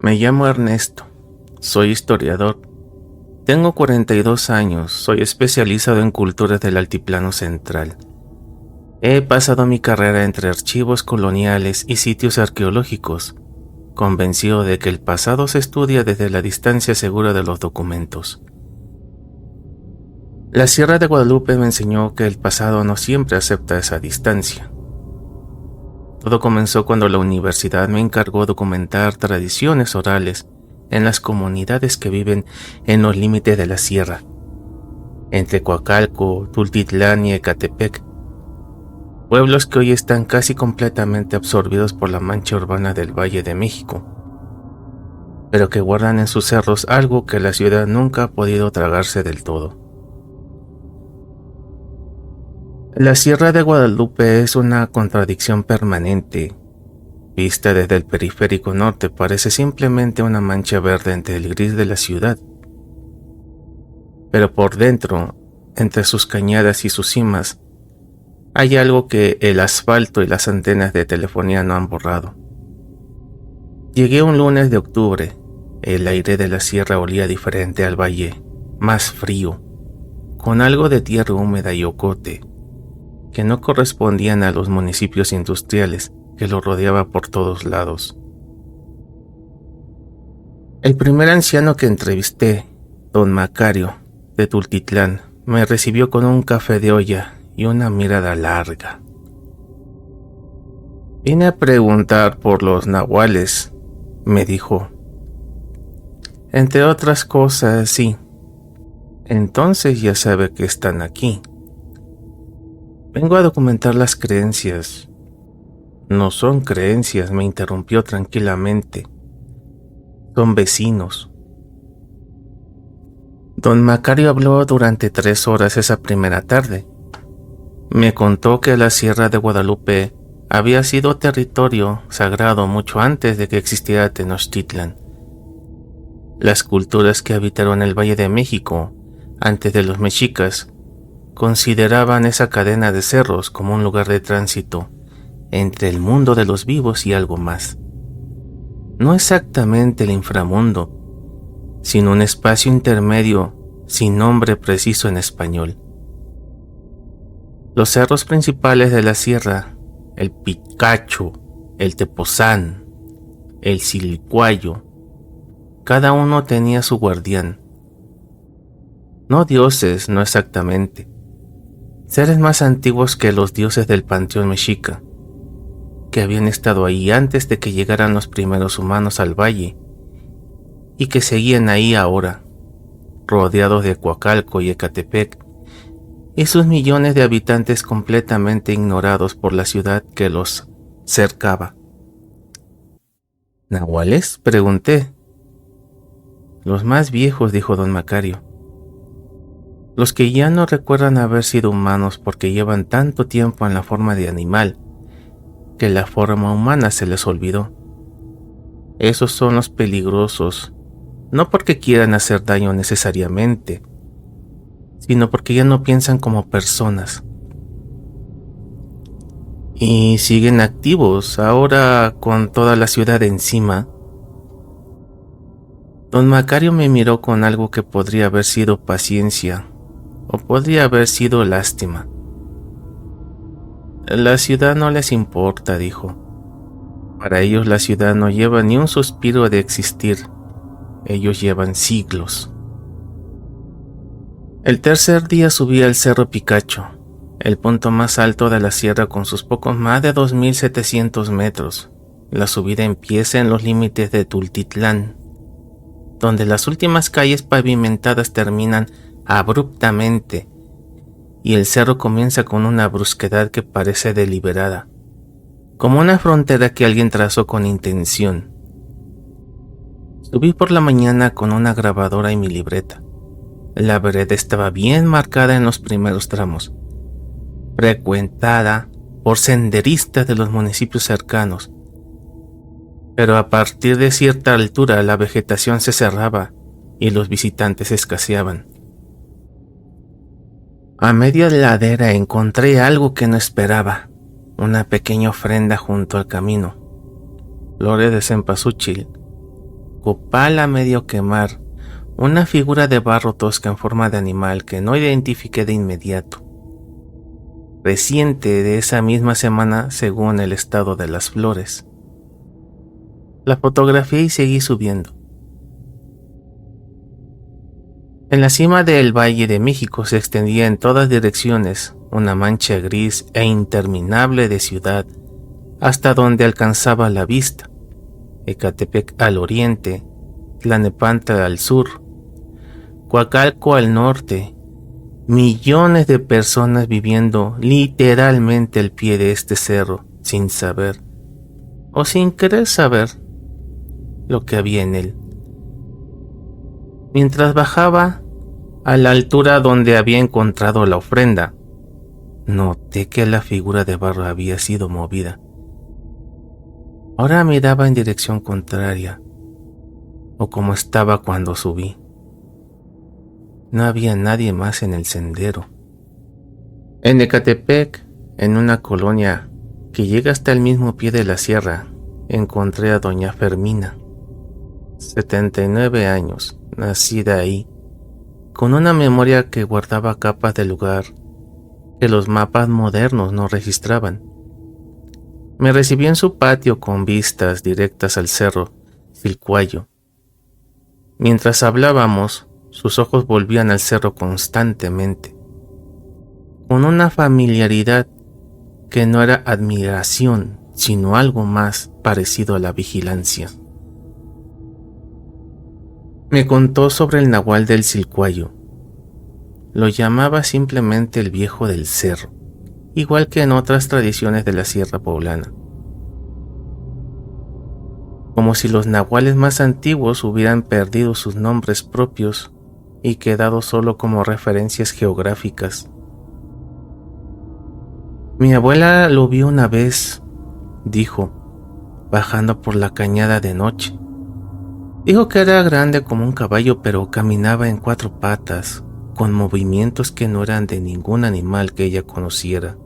Me llamo Ernesto, soy historiador. Tengo 42 años, soy especializado en culturas del Altiplano Central. He pasado mi carrera entre archivos coloniales y sitios arqueológicos, convencido de que el pasado se estudia desde la distancia segura de los documentos. La Sierra de Guadalupe me enseñó que el pasado no siempre acepta esa distancia. Todo comenzó cuando la universidad me encargó documentar tradiciones orales en las comunidades que viven en los límites de la sierra, entre Coacalco, Tultitlán y Ecatepec, pueblos que hoy están casi completamente absorbidos por la mancha urbana del Valle de México, pero que guardan en sus cerros algo que la ciudad nunca ha podido tragarse del todo. La Sierra de Guadalupe es una contradicción permanente. Vista desde el periférico norte, parece simplemente una mancha verde entre el gris de la ciudad. Pero por dentro, entre sus cañadas y sus cimas, hay algo que el asfalto y las antenas de telefonía no han borrado. Llegué un lunes de octubre. El aire de la sierra olía diferente al valle, más frío, con algo de tierra húmeda y ocote, que no correspondían a los municipios industriales que lo rodeaba por todos lados. El primer anciano que entrevisté, don Macario, de Tultitlán, me recibió con un café de olla y una mirada larga. Vine a preguntar por los nahuales, me dijo. Entre otras cosas, sí. Entonces ya sabe que están aquí. Vengo a documentar las creencias. No son creencias, me interrumpió tranquilamente. Son vecinos. Don Macario habló durante 3 horas esa primera tarde. Me contó que la Sierra de Guadalupe había sido territorio sagrado mucho antes de que existiera Tenochtitlan. Las culturas que habitaron el Valle de México, antes de los mexicas, consideraban esa cadena de cerros como un lugar de tránsito entre el mundo de los vivos y algo más. No exactamente el inframundo, sino un espacio intermedio sin nombre preciso en español. Los cerros principales de la sierra, el Picacho, el Tepozán, el Silcuayo, cada uno tenía su guardián. No dioses, no exactamente. Seres más antiguos que los dioses del panteón mexica, que habían estado ahí antes de que llegaran los primeros humanos al valle y que seguían ahí ahora, rodeados de Coacalco y Ecatepec y sus millones de habitantes completamente ignorados por la ciudad que los cercaba. ¿Nahuales?, pregunté. Los más viejos, dijo don Macario. Los que ya no recuerdan haber sido humanos porque llevan tanto tiempo en la forma de animal que la forma humana se les olvidó. Esos son los peligrosos, no porque quieran hacer daño necesariamente, sino porque ya no piensan como personas. Y siguen activos, ahora con toda la ciudad encima. Don Macario me miró con algo que podría haber sido paciencia, o podría haber sido lástima. La ciudad no les importa, dijo. Para ellos la ciudad no lleva ni un suspiro de existir. Ellos llevan siglos. El tercer día subí al Cerro Picacho, el punto más alto de la sierra con sus pocos más de 2.700 metros. La subida empieza en los límites de Tultitlán, donde las últimas calles pavimentadas terminan abruptamente y el cerro comienza con una brusquedad que parece deliberada, como una frontera que alguien trazó con intención. Subí por la mañana con una grabadora y mi libreta. La vereda estaba bien marcada en los primeros tramos, frecuentada por senderistas de los municipios cercanos, pero a partir de cierta altura la vegetación se cerraba y los visitantes escaseaban. A media ladera encontré algo que no esperaba, una pequeña ofrenda junto al camino, flores de cempasúchil, copal a medio quemar, una figura de barro tosca en forma de animal que no identifiqué de inmediato. Reciente de esa misma semana según el estado de las flores. La fotografié y seguí subiendo. En la cima del Valle de México se extendía en todas direcciones una mancha gris e interminable de ciudad, hasta donde alcanzaba la vista. Ecatepec al oriente, Tlalnepantla al sur, Coacalco al norte, millones de personas viviendo literalmente al pie de este cerro, sin saber, o sin querer saber, lo que había en él. Mientras bajaba a la altura donde había encontrado la ofrenda, noté que la figura de barro había sido movida. Ahora miraba en dirección contraria, o como estaba cuando subí. No había nadie más en el sendero. En Ecatepec, en una colonia que llega hasta el mismo pie de la sierra, encontré a doña Fermina, 79 años, nacida ahí, con una memoria que guardaba capas del lugar que los mapas modernos no registraban. Me recibió en su patio con vistas directas al cerro Cilcuayo. Mientras hablábamos, sus ojos volvían al cerro constantemente, con una familiaridad que no era admiración, sino algo más parecido a la vigilancia. Me contó sobre el nahual del Cilcuayo. Lo llamaba simplemente el viejo del cerro, igual que en otras tradiciones de la sierra poblana. Como si los nahuales más antiguos hubieran perdido sus nombres propios y quedado solo como referencias geográficas. Mi abuela lo vio una vez, dijo, bajando por la cañada de noche. Dijo que era grande como un caballo, pero caminaba en 4 patas, con movimientos que no eran de ningún animal que ella conociera.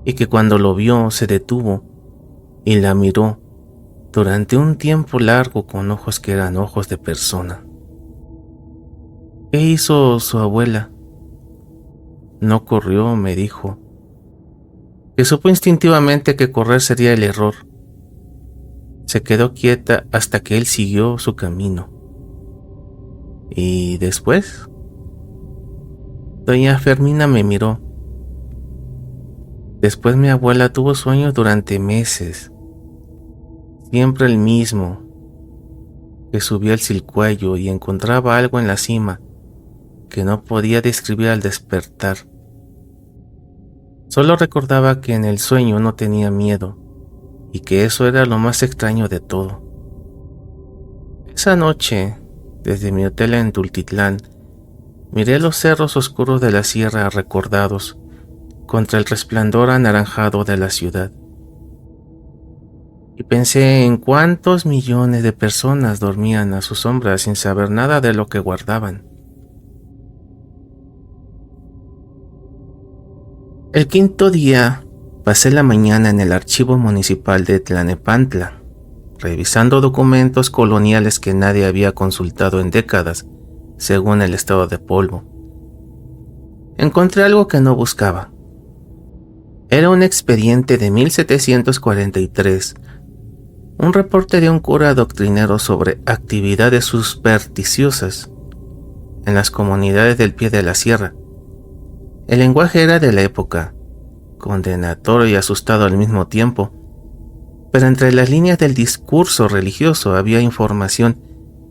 Y que cuando lo vio se detuvo y la miró durante un tiempo largo con ojos que eran ojos de persona. ¿Qué hizo su abuela? No corrió, me dijo, que supo instintivamente que correr sería el error. Se quedó quieta hasta que él siguió su camino. ¿Y después? Doña Fermina me miró. Después mi abuela tuvo sueños durante meses. Siempre el mismo, que subía al Cilcuayo y encontraba algo en la cima que no podía describir al despertar. Solo recordaba que en el sueño no tenía miedo y que eso era lo más extraño de todo. Esa noche, desde mi hotel en Tultitlán, miré los cerros oscuros de la sierra recordados contra el resplandor anaranjado de la ciudad. Y pensé en cuántos millones de personas dormían a su sombra sin saber nada de lo que guardaban. El 5.º día, pasé la mañana en el archivo municipal de Tlalnepantla, revisando documentos coloniales que nadie había consultado en décadas, según el estado de polvo. Encontré algo que no buscaba. Era un expediente de 1743, un reporte de un cura doctrinero sobre actividades supersticiosas en las comunidades del pie de la sierra. El lenguaje era de la época, condenatorio y asustado al mismo tiempo, pero entre las líneas del discurso religioso había información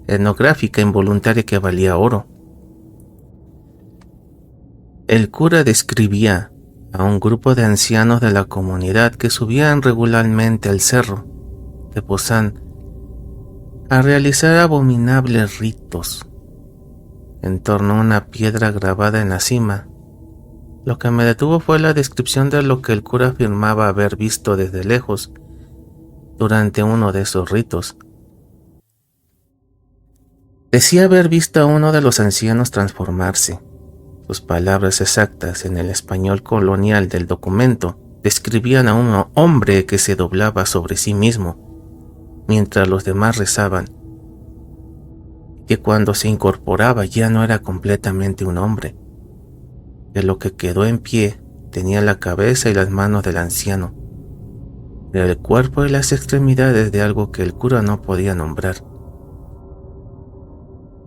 etnográfica involuntaria que valía oro. El cura describía a un grupo de ancianos de la comunidad que subían regularmente al cerro Tepozán a realizar abominables ritos en torno a una piedra grabada en la cima. Lo que me detuvo fue la descripción de lo que el cura afirmaba haber visto desde lejos durante uno de esos ritos. Decía haber visto a uno de los ancianos transformarse. Sus palabras exactas en el español colonial del documento describían a un hombre que se doblaba sobre sí mismo, mientras los demás rezaban, que cuando se incorporaba ya no era completamente un hombre, que lo que quedó en pie tenía la cabeza y las manos del anciano, pero el cuerpo y las extremidades de algo que el cura no podía nombrar.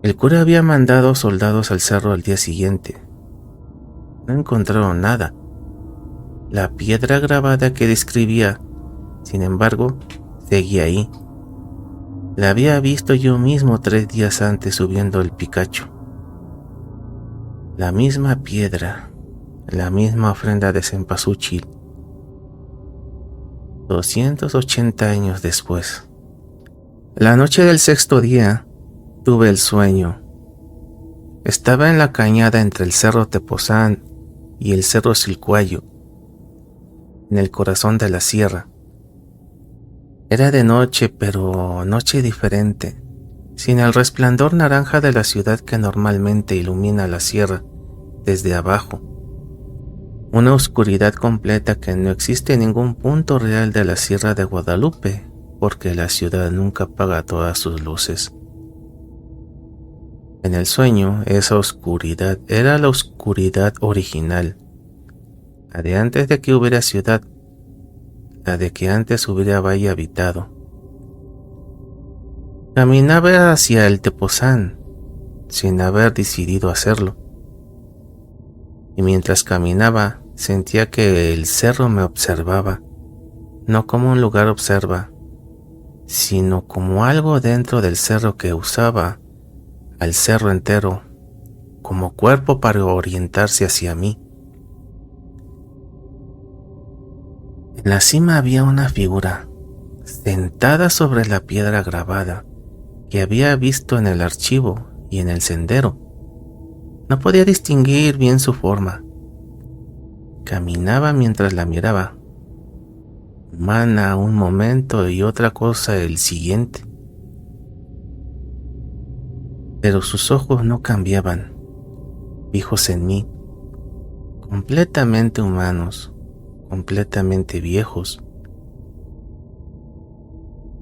El cura había mandado soldados al cerro al día siguiente. No encontraron nada. La piedra grabada que describía, sin embargo, seguía ahí. La había visto yo mismo 3 días antes subiendo el Picacho. La misma piedra, la misma ofrenda de cempasúchil. 280 años después. La noche del 6º día, tuve el sueño. Estaba en la cañada entre el cerro Tepozán y el cerro Cilcuayo, en el corazón de la sierra. Era de noche, pero noche diferente, sin el resplandor naranja de la ciudad que normalmente ilumina la sierra desde abajo. Una oscuridad completa que no existe en ningún punto real de la Sierra de Guadalupe, porque la ciudad nunca apaga todas sus luces. En el sueño, esa oscuridad era la oscuridad original, la de antes de que hubiera ciudad, la de que antes hubiera valle habitado. Caminaba hacia el Tepozán, sin haber decidido hacerlo. Y mientras caminaba, sentía que el cerro me observaba, no como un lugar observa, sino como algo dentro del cerro que usaba al cerro entero como cuerpo para orientarse hacia mí. En la cima había una figura, sentada sobre la piedra grabada, que había visto en el archivo y en el sendero. No podía distinguir bien su forma. Caminaba mientras la miraba, humana un momento y otra cosa el siguiente. Pero sus ojos no cambiaban, fijos en mí, completamente humanos, completamente viejos.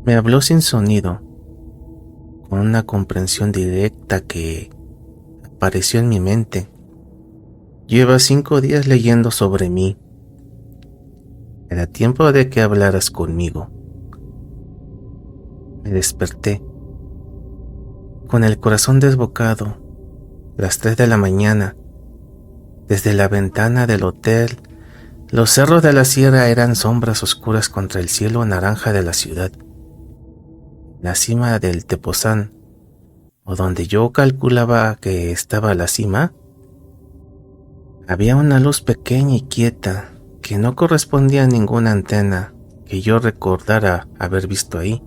Me habló sin sonido, con una comprensión directa que apareció en mi mente. Llevas 5 días leyendo sobre mí. Era tiempo de que hablaras conmigo. Me desperté, con el corazón desbocado, las 3 de la mañana. Desde la ventana del hotel, los cerros de la sierra eran sombras oscuras contra el cielo naranja de la ciudad. La cima del Tepozán, o donde yo calculaba que estaba la cima, había una luz pequeña y quieta que no correspondía a ninguna antena que yo recordara haber visto ahí.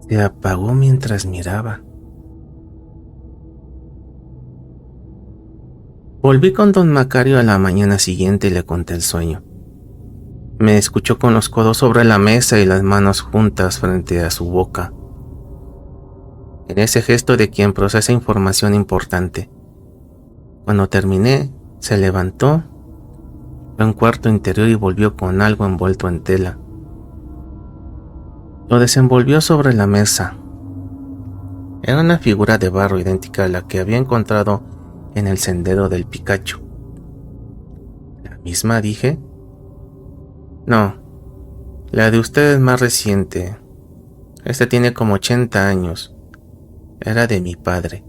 Se apagó mientras miraba. Volví con don Macario a la mañana siguiente y le conté el sueño. Me escuchó con los codos sobre la mesa y las manos juntas frente a su boca, en ese gesto de quien procesa información importante. Cuando terminé, se levantó, fue a un cuarto interior y volvió con algo envuelto en tela. Lo desenvolvió sobre la mesa. Era una figura de barro idéntica a la que había encontrado en el sendero del Picacho. ¿La misma?, dije. No, la de usted es más reciente. Esta tiene como 80 años. Era de mi padre.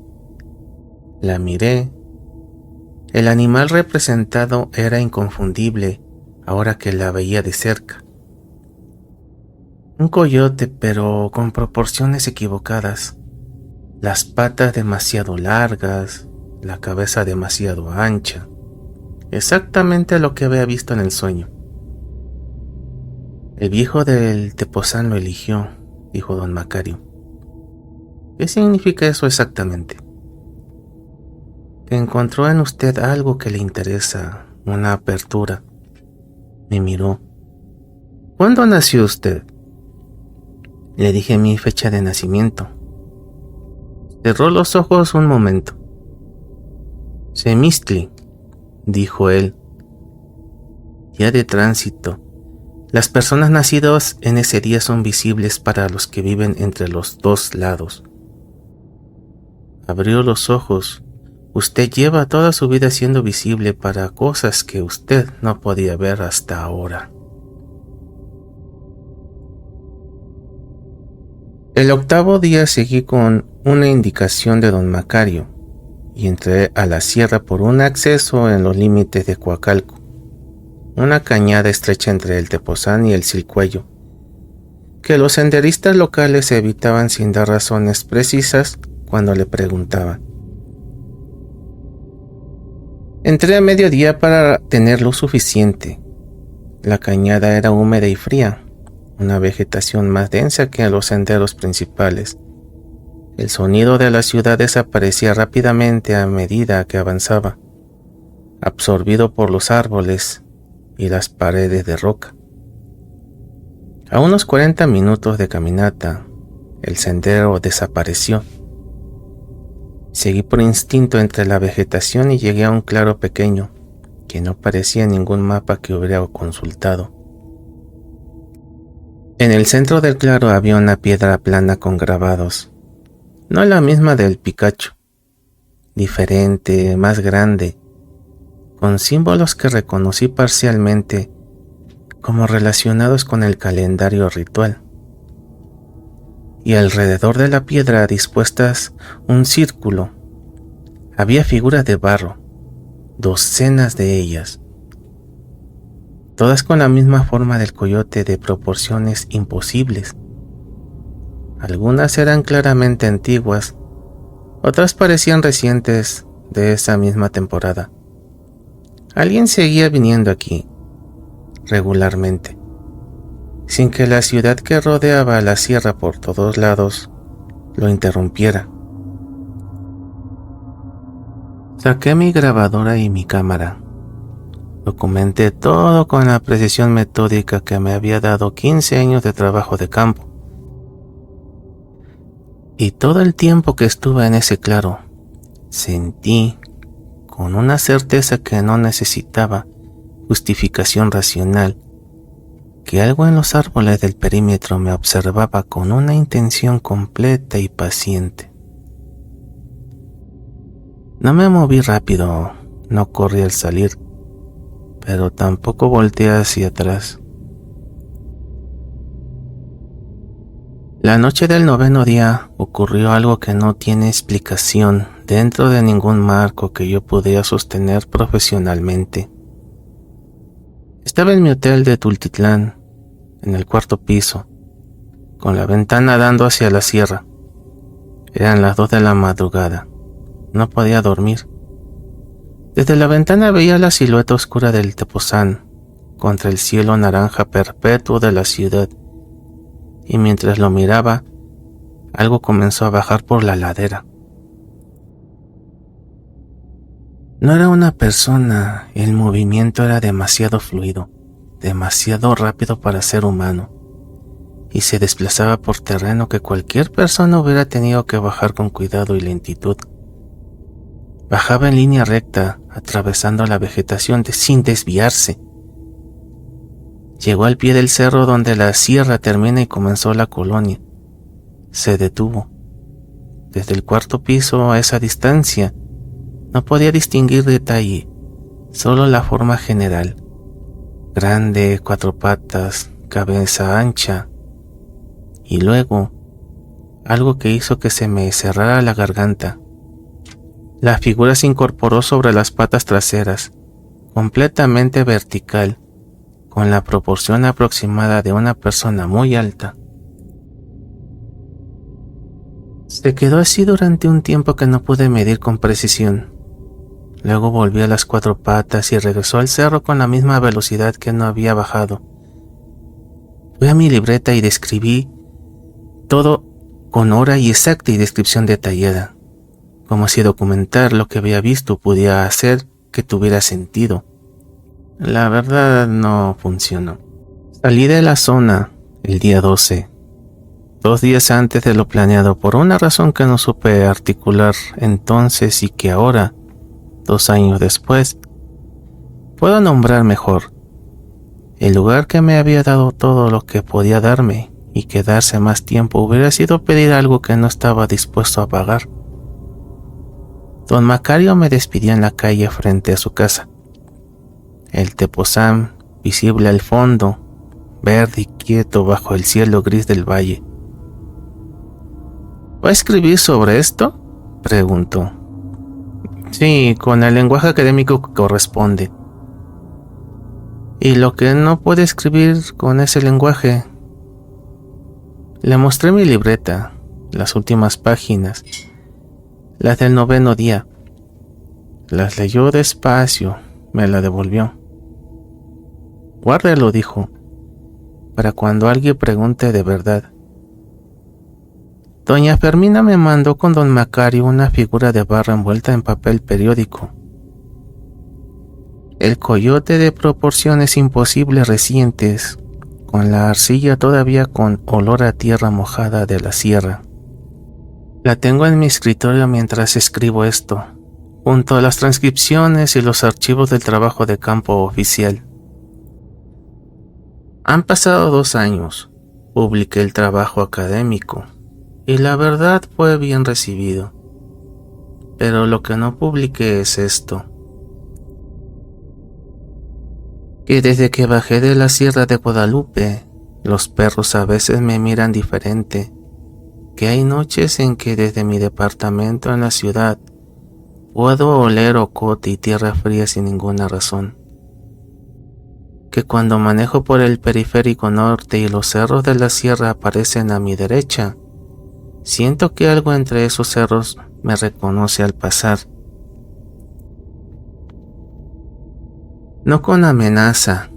La miré. El animal representado era inconfundible ahora que la veía de cerca. Un coyote, pero con proporciones equivocadas. Las patas demasiado largas, la cabeza demasiado ancha. Exactamente lo que había visto en el sueño. El viejo del Tepozán lo eligió, dijo don Macario. ¿Qué significa eso exactamente? Que encontró en usted algo que le interesa, una apertura. Me miró. ¿Cuándo nació usted? Le dije mi fecha de nacimiento. Cerró los ojos un momento. Semistli, dijo él. Día de tránsito. Las personas nacidas en ese día son visibles para los que viven entre los dos lados. Abrió los ojos. Usted lleva toda su vida siendo visible para cosas que usted no podía ver hasta ahora. El octavo día seguí con una indicación de don Macario y entré a la sierra por un acceso en los límites de Coacalco, una cañada estrecha entre el Tepozán y el Cilcuello, que los senderistas locales evitaban sin dar razones precisas cuando le preguntaban. Entré a mediodía para tener luz suficiente. La cañada era húmeda y fría, una vegetación más densa que en los senderos principales. El sonido de la ciudad desaparecía rápidamente a medida que avanzaba, absorbido por los árboles y las paredes de roca. A unos 40 minutos de caminata, el sendero desapareció. Seguí por instinto entre la vegetación y llegué a un claro pequeño, que no parecía ningún mapa que hubiera consultado. En el centro del claro había una piedra plana con grabados, no la misma del Picacho, diferente, más grande, con símbolos que reconocí parcialmente como relacionados con el calendario ritual. Y alrededor de la piedra dispuestas un círculo. Había figuras de barro, docenas de ellas, todas con la misma forma del coyote de proporciones imposibles. Algunas eran claramente antiguas, otras parecían recientes de esa misma temporada. Alguien seguía viniendo aquí regularmente, sin que la ciudad que rodeaba la sierra por todos lados lo interrumpiera. Saqué mi grabadora y mi cámara. Documenté todo con la precisión metódica que me había dado 15 años de trabajo de campo. Y todo el tiempo que estuve en ese claro, sentí, con una certeza que no necesitaba justificación racional, que algo en los árboles del perímetro me observaba con una intención completa y paciente. No me moví rápido, no corrí al salir, pero tampoco volteé hacia atrás. La noche del 9º día ocurrió algo que no tiene explicación dentro de ningún marco que yo pudiera sostener profesionalmente. Estaba en mi hotel de Tultitlán, en el 4º piso, con la ventana dando hacia la sierra. Eran las 2 de la madrugada. No podía dormir. Desde la ventana veía la silueta oscura del Tepozán contra el cielo naranja perpetuo de la ciudad, y mientras lo miraba, algo comenzó a bajar por la ladera. No era una persona, el movimiento era demasiado fluido, demasiado rápido para ser humano, y se desplazaba por terreno que cualquier persona hubiera tenido que bajar con cuidado y lentitud. Bajaba en línea recta, atravesando la vegetación sin desviarse. Llegó al pie del cerro donde la sierra termina y comenzó la colonia. Se detuvo. Desde el 4º piso a esa distancia, no podía distinguir detalle, solo la forma general. Grande, 4 patas, cabeza ancha. Y luego, algo que hizo que se me cerrara la garganta. La figura se incorporó sobre las patas traseras, completamente vertical, con la proporción aproximada de una persona muy alta. Se quedó así durante un tiempo que no pude medir con precisión. Luego volvió a las 4 patas y regresó al cerro con la misma velocidad que no había bajado. Fui a mi libreta y describí todo con hora y exacta y descripción detallada, como si documentar lo que había visto pudiera hacer que tuviera sentido. La verdad no funcionó. Salí de la zona el día 12, 2 días antes de lo planeado, por una razón que no supe articular entonces y que ahora, 2 años después, puedo nombrar mejor. El lugar que me había dado todo lo que podía darme y quedarse más tiempo hubiera sido pedir algo que no estaba dispuesto a pagar. Don Macario me despidió en la calle frente a su casa. El Tepozán, visible al fondo, verde y quieto bajo el cielo gris del valle. ¿Va a escribir sobre esto?, preguntó. Sí, con el lenguaje académico que corresponde. ¿Y lo que no puede escribir con ese lenguaje? Le mostré mi libreta, las últimas páginas, las del 9º día. Las leyó despacio, me la devolvió. Guárdelo, dijo, para cuando alguien pregunte de verdad. Doña Fermina me mandó con don Macario una figura de barro envuelta en papel periódico. El coyote de proporciones imposibles recientes, con la arcilla todavía con olor a tierra mojada de la sierra. La tengo en mi escritorio mientras escribo esto, junto a las transcripciones y los archivos del trabajo de campo oficial. Han pasado 2 años, publiqué el trabajo académico, y la verdad fue bien recibido. Pero lo que no publiqué es esto. Que desde que bajé de la Sierra de Guadalupe, los perros a veces me miran diferente. Que hay noches en que desde mi departamento en la ciudad puedo oler ocote y tierra fría sin ninguna razón. Que cuando manejo por el periférico norte y los cerros de la sierra aparecen a mi derecha, siento que algo entre esos cerros me reconoce al pasar. No con amenaza,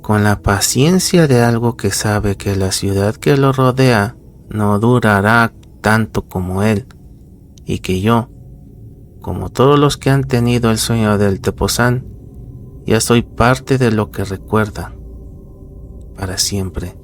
con la paciencia de algo que sabe que la ciudad que lo rodea no durará tanto como él, y que yo, como todos los que han tenido el sueño del Tepozán, ya soy parte de lo que recuerda para siempre.